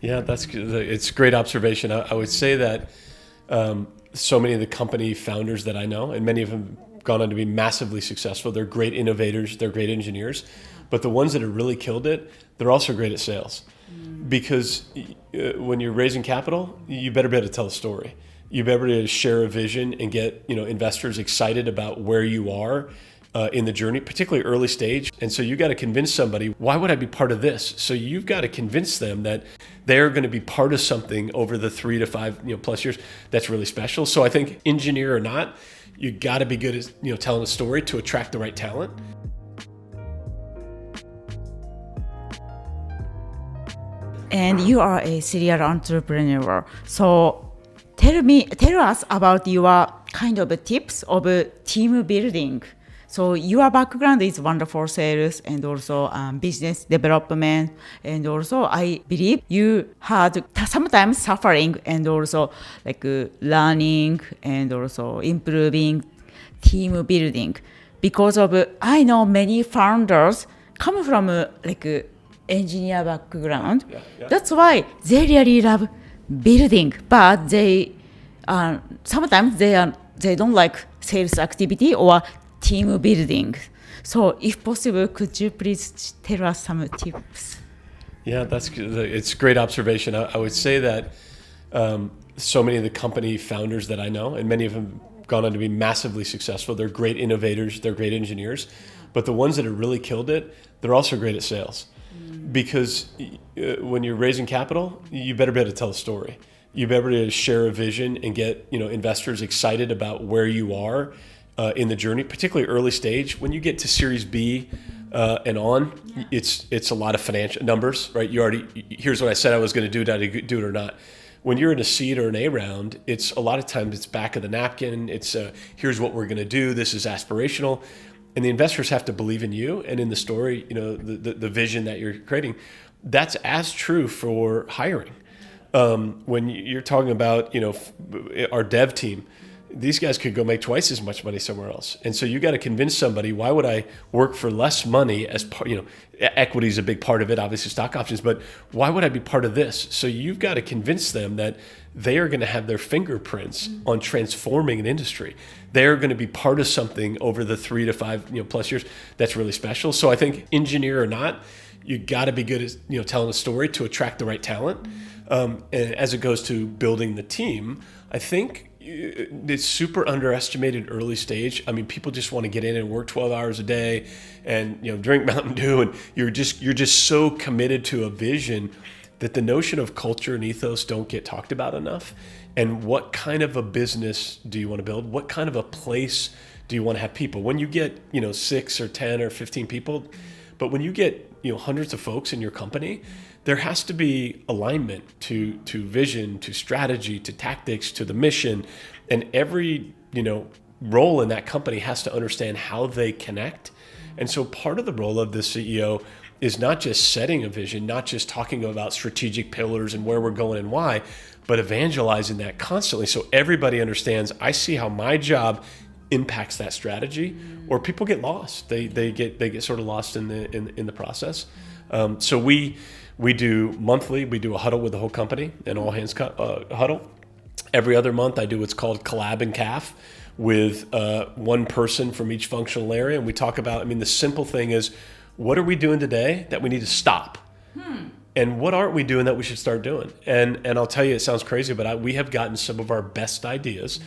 Yeah, that's good. It's a great observation. I would say that so many of the company founders that I know, and many of them have gone on to be massively successful. They're great innovators, they're great engineers, but the ones that have really killed it, they're also great at sales. Because when you're raising capital, you better be able to tell a story. You better be able to share a vision and get investors excited about where you are in the journey, particularly early stage. And so you got to convince somebody, why would I be part of this? So you've got to convince them that they're going to be part of something over the 3 to 5 plus years that's really special. So I think engineer or not, you got to be good at telling a story to attract the right talent. And you are a serial entrepreneur. So tell us about your kind of tips of team building. So your background is wonderful sales and also business development. And also I believe you had sometimes suffering and also like learning and also improving team building. Because of I know many founders come from engineer background. Yeah. That's why they really love building, but they sometimes they don't like sales activity or team building. So if possible, could you please tell us some tips? Yeah, that's good. It's a great observation. I would say that so many of the company founders that I know, and many of them have gone on to be massively successful. They're great innovators, they're great engineers, but the ones that have really killed it, they're also great at sales. Because when you're raising capital, you better be able to tell a story. You better be able to share a vision and get investors excited about where you are in the journey, particularly early stage. When you get to Series B and on, it's a lot of financial numbers, right? Here's what I said I was going to do. Did I do it or not? When you're in a seed or an A round, it's a lot of times it's back of the napkin. It's here's what we're going to do. This is aspirational. And the investors have to believe in you and in the story, the vision that you're creating. That's as true for hiring. When you're talking about, our dev team, these guys could go make twice as much money somewhere else. And so you got to convince somebody, why would I work for less money as part, equity is a big part of it, obviously stock options, but why would I be part of this? So you've got to convince them that they are going to have their fingerprints on transforming an industry. They're going to be part of something over the 3 to 5 plus years that's really special. So I think engineer or not, you got to be good at telling a story to attract the right talent. And as it goes to building the team, I think it's super underestimated early stage. I mean, people just want to get in and work 12 hours a day and drink Mountain Dew, and you're just so committed to a vision that the notion of culture and ethos don't get talked about enough. And what kind of a business do you want to build? What kind of a place do you want to have people? When you get 6 or 10 or 15 people, but when you get hundreds of folks in your company, there has to be alignment to vision, to strategy, to tactics, to the mission, and every role in that company has to understand how they connect. And so part of the role of the CEO is not just setting a vision, not just talking about strategic pillars and where we're going and why, but evangelizing that constantly so everybody understands, I see how my job impacts that strategy, or people get lost. They get sort of lost in the process. So we do monthly, we do a huddle with the whole company, an all hands huddle. Every other month I do what's called collab and calf with one person from each functional area. And we talk about, the simple thing is, what are we doing today that we need to stop? And what aren't we doing that we should start doing? And I'll tell you, it sounds crazy, but we have gotten some of our best ideas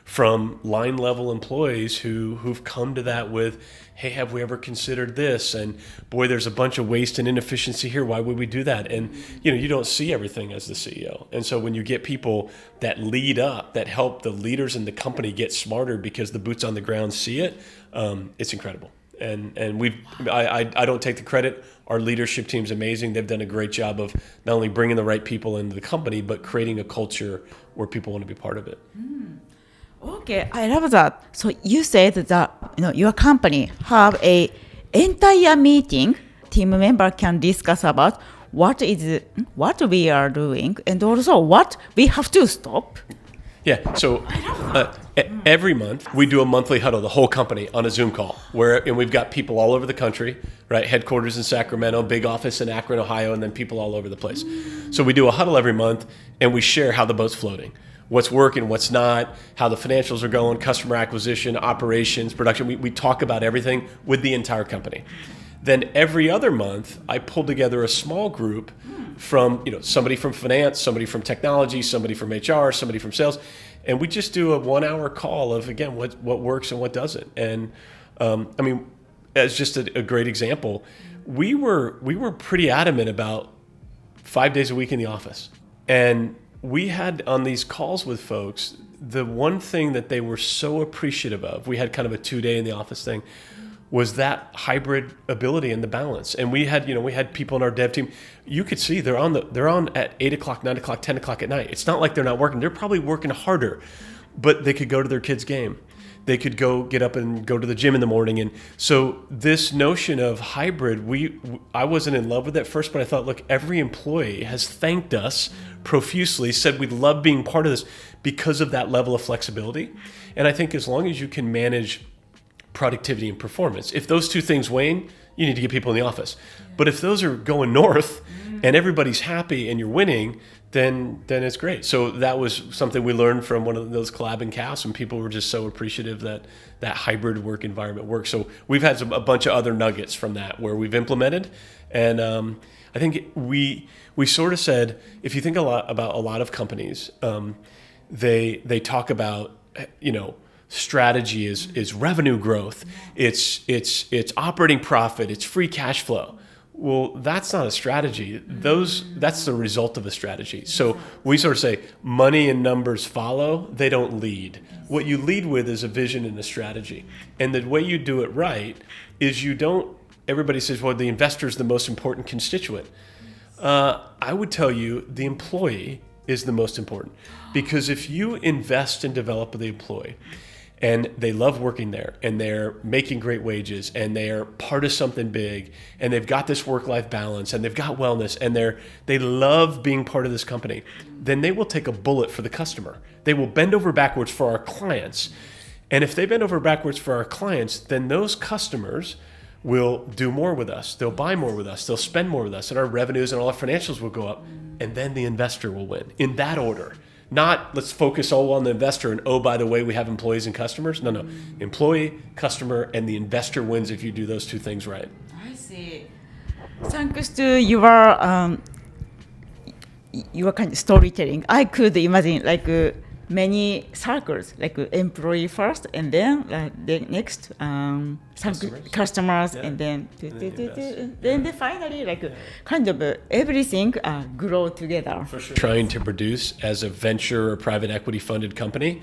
from line level employees who've come to that with, hey, have we ever considered this? And boy, there's a bunch of waste and inefficiency here. Why would we do that? And you don't see everything as the CEO. And so when you get people that lead up, that help the leaders in the company get smarter because the boots on the ground see it, it's incredible. And I don't take the credit. Our leadership team's amazing. They've done a great job of not only bringing the right people into the company, but creating a culture where people want to be part of it. Okay, I love that. So you said that your company have a entire meeting. Team member can discuss about what we are doing and also what we have to stop. Yeah. So every month we do a monthly huddle, the whole company on a Zoom call, and we've got people all over the country, right? Headquarters in Sacramento, big office in Akron, Ohio, and then people all over the place. So we do a huddle every month, and we share how the boat's floating, what's working, what's not, how the financials are going, customer acquisition, operations, production. We talk about everything with the entire company. Then every other month, I pull together a small group from, somebody from finance, somebody from technology, somebody from HR, somebody from sales, and we just do a 1 hour call of, again, what works and what doesn't. And as just a great example, we were pretty adamant about 5 days a week in the office, and we had on these calls with folks, the one thing that they were so appreciative of, we had kind of a 2-day in the office thing, was that hybrid ability and the balance. And we had people in our dev team. You could see they're on at 8 o'clock, 9 o'clock, 10 o'clock at night. It's not like they're not working. They're probably working harder, but they could go to their kid's game. They could get up and go to the gym in the morning. And so this notion of hybrid, I wasn't in love with it at first, but I thought, look, every employee has thanked us profusely, said we love being part of this because of that level of flexibility. And I think as long as you can manage productivity and performance, if those two things wane, you need to get people in the office. But if those are going north and everybody's happy and you're winning, then it's great. So that was something we learned from one of those collab and casts, and people were just so appreciative that hybrid work environment works. So we've had a bunch of other nuggets from that where we've implemented. And I think we sort of said, if you think about a lot of companies, they talk about, strategy is revenue growth, it's operating profit, it's free cash flow. Well, that's not a strategy. That's the result of a strategy. So we sort of say money and numbers follow, they don't lead. What you lead with is a vision and a strategy. And the way you do it right is everybody says, well, the investor is the most important constituent. I would tell you the employee is the most important, because if you invest and develop the employee, and they love working there, and they're making great wages, and they're part of something big, and they've got this work-life balance, and they've got wellness, and they love being part of this company, then they will take a bullet for the customer. They will bend over backwards for our clients. And if they bend over backwards for our clients, then those customers will do more with us. They'll buy more with us. They'll spend more with us, and our revenues and all our financials will go up, and then the investor will win, in that order. Not let's focus all on the investor and, oh, by the way, we have employees and customers. No. Employee, customer, and the investor wins if you do those two things right. I see. Thanks to your kind of storytelling, I could imagine many circles, like employee first, and then the next customers, yeah. And then finally kind of everything grow together. For sure. Trying to produce as a venture or private equity funded company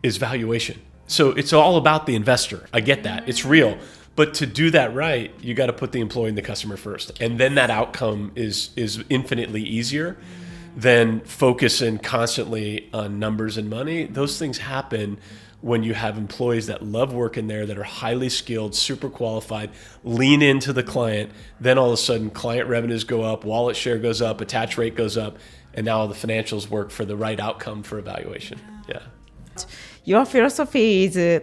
is valuation. So it's all about the investor. I get that. It's real. But to do that right, you got to put the employee and the customer first. And then that outcome is infinitely easier than focusing constantly on numbers and money. Those things happen when you have employees that love working there, that are highly skilled, super qualified, lean into the client. Then all of a sudden, client revenues go up, wallet share goes up, attach rate goes up, and now the financials work for the right outcome for evaluation. Yeah. Your philosophy is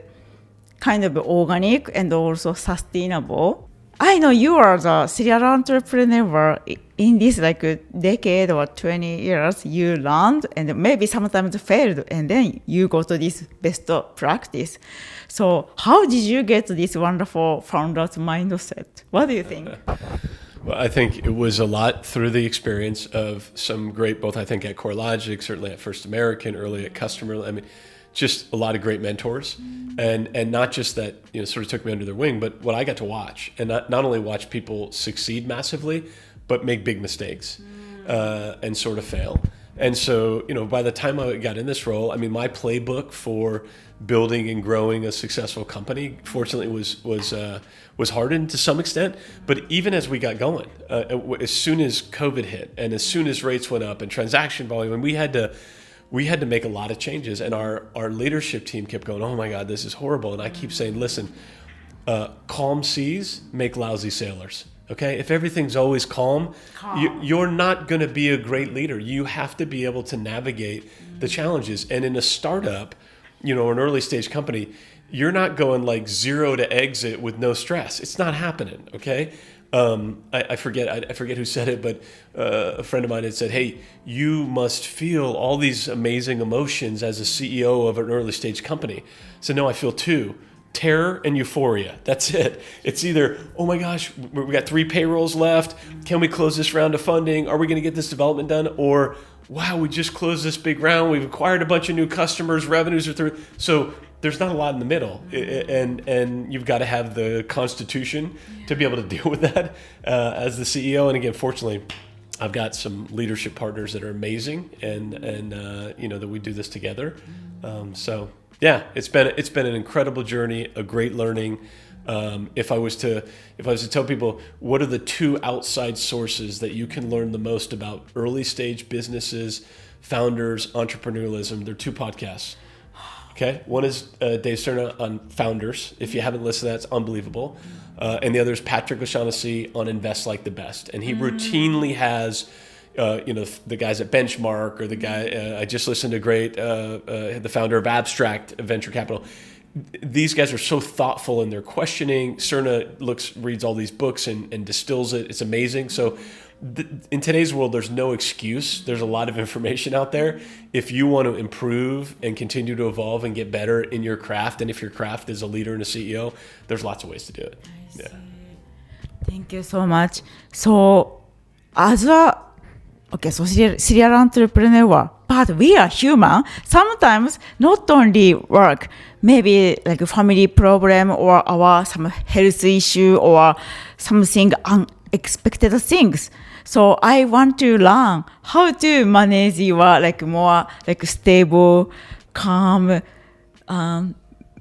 kind of organic and also sustainable. I know you are the serial entrepreneur in this decade or 20 years. You learned and maybe sometimes failed, and then you go to this best practice. So how did you get this wonderful founder's mindset? What do you think? Well, I think it was a lot through the experience of some great, both I think at CREtelligent, certainly at First American, early at Customer. I mean, just a lot of great mentors, and not just that, sort of took me under their wing, but what I got to watch, and not only watch people succeed massively, but make big mistakes and sort of fail. And so, by the time I got in this role, I mean, my playbook for building and growing a successful company, fortunately, was hardened to some extent. But even as we got going, as soon as COVID hit, and as soon as rates went up and transaction volume, and we had to make a lot of changes, and our leadership team kept going, oh my God, this is horrible. And I keep saying, listen, calm seas make lousy sailors. Okay, if everything's always calm, you're not going to be a great leader. You have to be able to navigate the challenges. And in a startup, an early stage company, you're not going like zero to exit with no stress. It's not happening. Okay. I forget who said it, but a friend of mine had said, "Hey, you must feel all these amazing emotions as a CEO of an early stage company." So no, I feel two: terror and euphoria. That's it. It's either, oh my gosh, we got 3 payrolls left. Can we close this round of funding? Are we going to get this development done? Or, wow, we just closed this big round. We've acquired a bunch of new customers. Revenues are through. So there's not a lot in the middle, and you've got to have the constitution to be able to deal with that as the CEO. And again, fortunately, I've got some leadership partners that are amazing, and that we do this together. So yeah, it's been an incredible journey, a great learning. If I was to tell people what are the 2 outside sources that you can learn the most about early stage businesses, founders, entrepreneurialism, they're 2 podcasts. Okay, one is Dave Stern on founders. If you haven't listened to that, it's unbelievable. And the other is Patrick O'Shaughnessy on Invest Like the Best. And he routinely has, the guys at Benchmark, or the guy, I just listened to the founder of Abstract Venture Capital. These guys are so thoughtful in their questioning. Cerna reads all these books and distills it. It's amazing. So in today's world, there's no excuse. There's a lot of information out there. If you want to improve and continue to evolve and get better in your craft, and if your craft is a leader and a CEO, there's lots of ways to do it. Yeah. Thank you so much. So, serial entrepreneur, but we are human. Sometimes not only work, maybe like a family problem or some health issue or something unexpected things. So I want to learn how to manage your more stable, calm,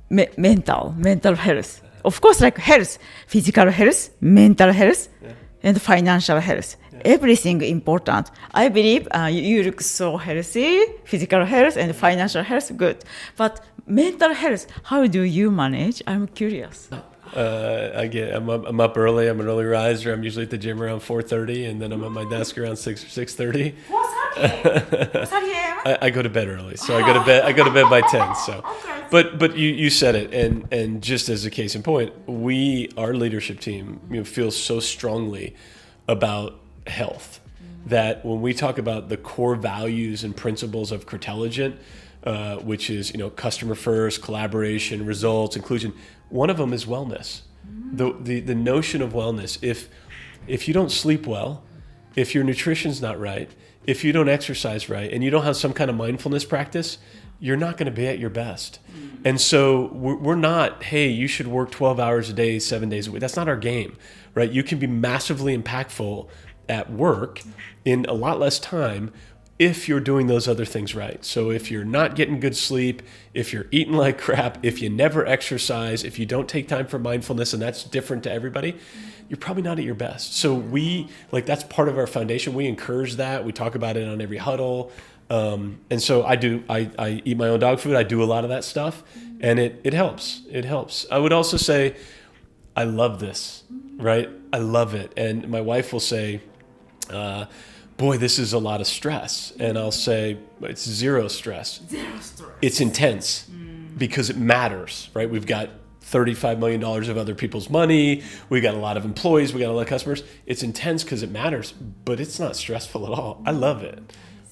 mental health. Of course, health, physical health, mental health, and financial health. Everything important. I believe you look so healthy, physical health and financial health, good. But mental health, how do you manage? I'm curious. I'm up early. I'm an early riser. I'm usually at the gym around 4:30, and then I'm at my desk around 6:30. 4:30. I go to bed early, so I go to bed by 10. So, but you said it, and just as a case in point, our leadership team feels so strongly about health that when we talk about the core values and principles of CREtelligent, which is customer first, collaboration, results, inclusion. One of them is wellness. The notion of wellness. If you don't sleep well, if your nutrition's not right, if you don't exercise right, and you don't have some kind of mindfulness practice, you're not going to be at your best. And so we're not, hey, you should work 12 hours a day, 7 days a week. That's not our game, right? You can be massively impactful at work in a lot less time if you're doing those other things right. So if you're not getting good sleep, if you're eating like crap, if you never exercise, if you don't take time for mindfulness, and that's different to everybody, you're probably not at your best. So that's part of our foundation. We encourage that. We talk about it on every huddle. And so I eat my own dog food. I do a lot of that stuff, and it helps. It helps. I would also say, I love this, right? I love it. And my wife will say, boy, this is a lot of stress. And I'll say, it's zero stress. It's intense because it matters, right? We've got $35 million of other people's money. We got a lot of employees. We got a lot of customers. It's intense because it matters, but it's not stressful at all. I love it.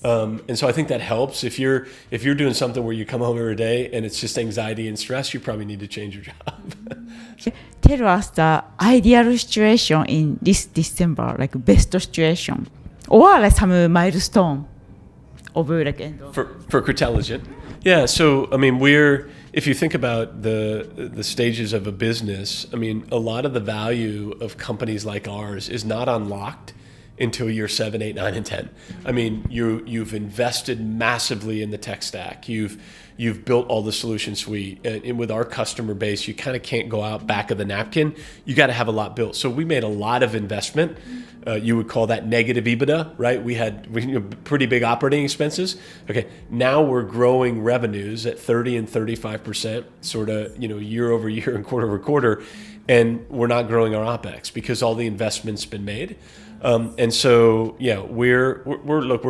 And so I think that helps. If you're doing something where you come home every day and it's just anxiety and stress, you probably need to change your job. Tell us the ideal situation in this December, like best situation, or like some milestone of end of for CREtelligent. Yeah. So I mean, if you think about the stages of a business, I mean, a lot of the value of companies like ours is not unlocked until year 7, 8, 9, and 10. I mean, you've invested massively in the tech stack. You've built all the solution suite. And with our customer base, you kind of can't go out back of the napkin. You got to have a lot built. So we made a lot of investment. You would call that negative EBITDA, right? We had pretty big operating expenses. Okay, now we're growing revenues at 30 and 35%, sort of year over year and quarter over quarter. and we're not growing our OpEx because all the investment's been made. And so, yeah, we're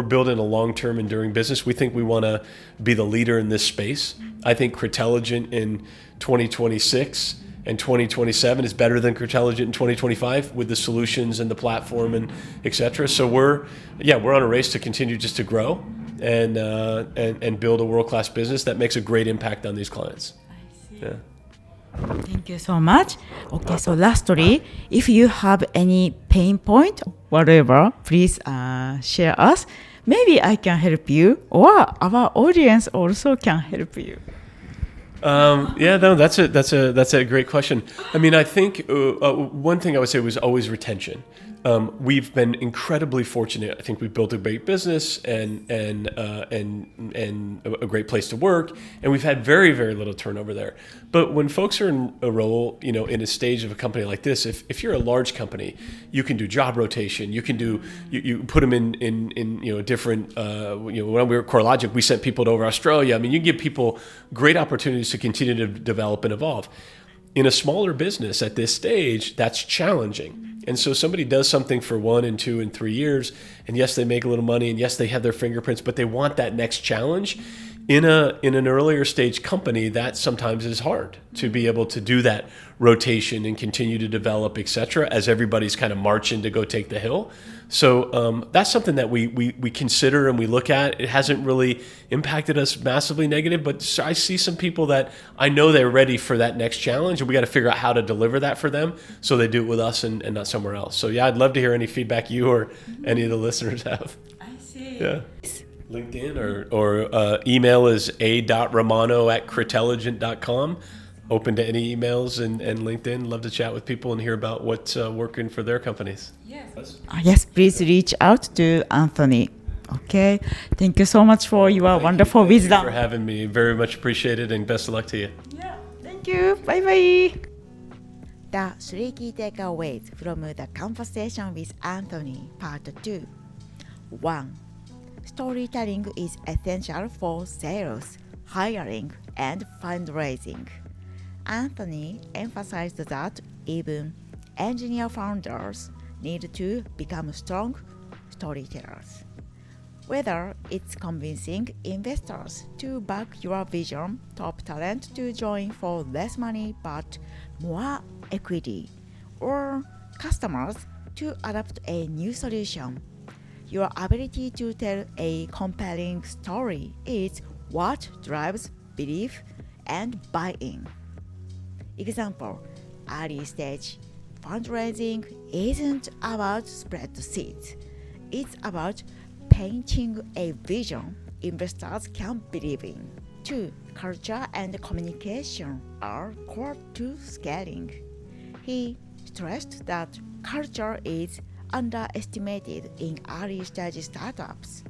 building a long-term enduring business. We think we want to be the leader in this space. I think CREtelligent in 2026 and 2027 is better than CREtelligent in 2025 with the solutions and the platform and et cetera. So we're on a race to continue just to grow and build a world-class business that makes a great impact on these clients. Yeah. Thank you so much. Okay, so lastly, if you have any pain point, whatever, please share us. Maybe I can help you, or our audience also can help you. That's a great question. I mean, I think one thing I would say was always retention. We've been incredibly fortunate. I think we've built a great business and a great place to work, and we've had very, very little turnover there. But when folks are in a role, in a stage of a company like this, if you're a large company, you can do job rotation. You can do you put them in different. When we were at CoreLogic, we sent people to over Australia. I mean, you give people great opportunities to continue to develop and evolve. In a smaller business at this stage, that's challenging. And so somebody does something for 1 and 2 and 3 years, and yes, they make a little money, and yes, they have their fingerprints, but they want that next challenge. In an earlier stage company, that sometimes is hard to be able to do that rotation and continue to develop, et cetera, as everybody's kind of marching to go take the hill. So that's something that we consider and we look at. It hasn't really impacted us massively negative, but I see some people that I know they're ready for that next challenge, and we got to figure out how to deliver that for them so they do it with us and not somewhere else. So yeah, I'd love to hear any feedback you or any of the listeners have. I see. Yeah. LinkedIn or email is a.romano@CREtelligent.com. Open to any emails and LinkedIn. Love to chat with people and hear about what's working for their companies. Yes, please reach out to Anthony. Okay, thank you so much for your wonderful wisdom. Thank you for having me. Very much appreciated, and best of luck to you. Yeah, thank you. Bye bye. The 3 key takeaways from the conversation with Anthony, part 2. 1. Storytelling is essential for sales, hiring, and fundraising. Anthony emphasized that even engineer founders need to become strong storytellers. Whether it's convincing investors to back your vision, top talent to join for less money but more equity, or customers to adopt a new solution, your ability to tell a compelling story is what drives belief and buy-in. Example, early stage fundraising isn't about spreadsheets. It's about painting a vision investors can believe in. 2. Culture and communication are core to scaling. He stressed that culture is underestimated in early stage startups.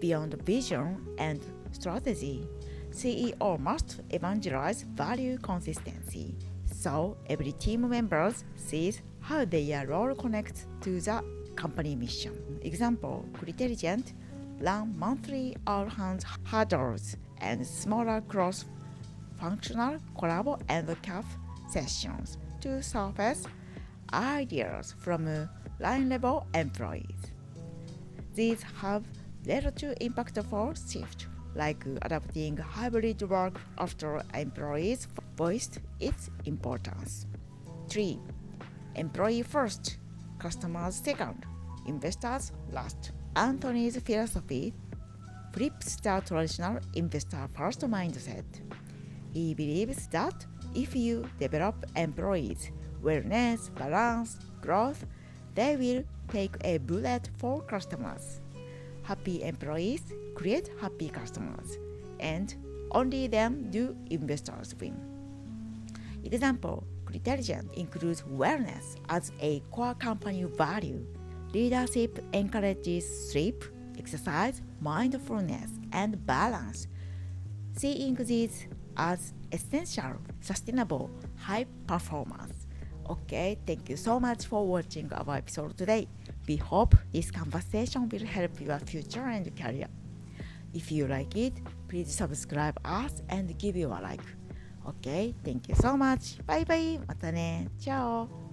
Beyond vision and strategy, CEO must evangelize value consistency, so every team member sees how their role connects to the company mission. Example, CREtelligent run monthly all-hands huddles and smaller cross-functional collab and CAF sessions to surface ideas from line-level employees. These have led to impactful shifts, like adopting hybrid work after employees voiced its importance. 3. Employee first, customers second, investors last. Anthony's philosophy flips the traditional investor first mindset. He believes that if you develop employees' wellness, balance, growth, they will take a bullet for customers. Happy employees create happy customers, and only then do investors win. Example, CREtelligent includes wellness as a core company value. Leadership encourages sleep, exercise, mindfulness, and balance, seeing these as essential, sustainable, high performance. Okay, thank you so much for watching our episode today. We hope this conversation will help your future and career. If you like it, please subscribe us and give your like. Okay, thank you so much. Bye bye. またね。チャオ。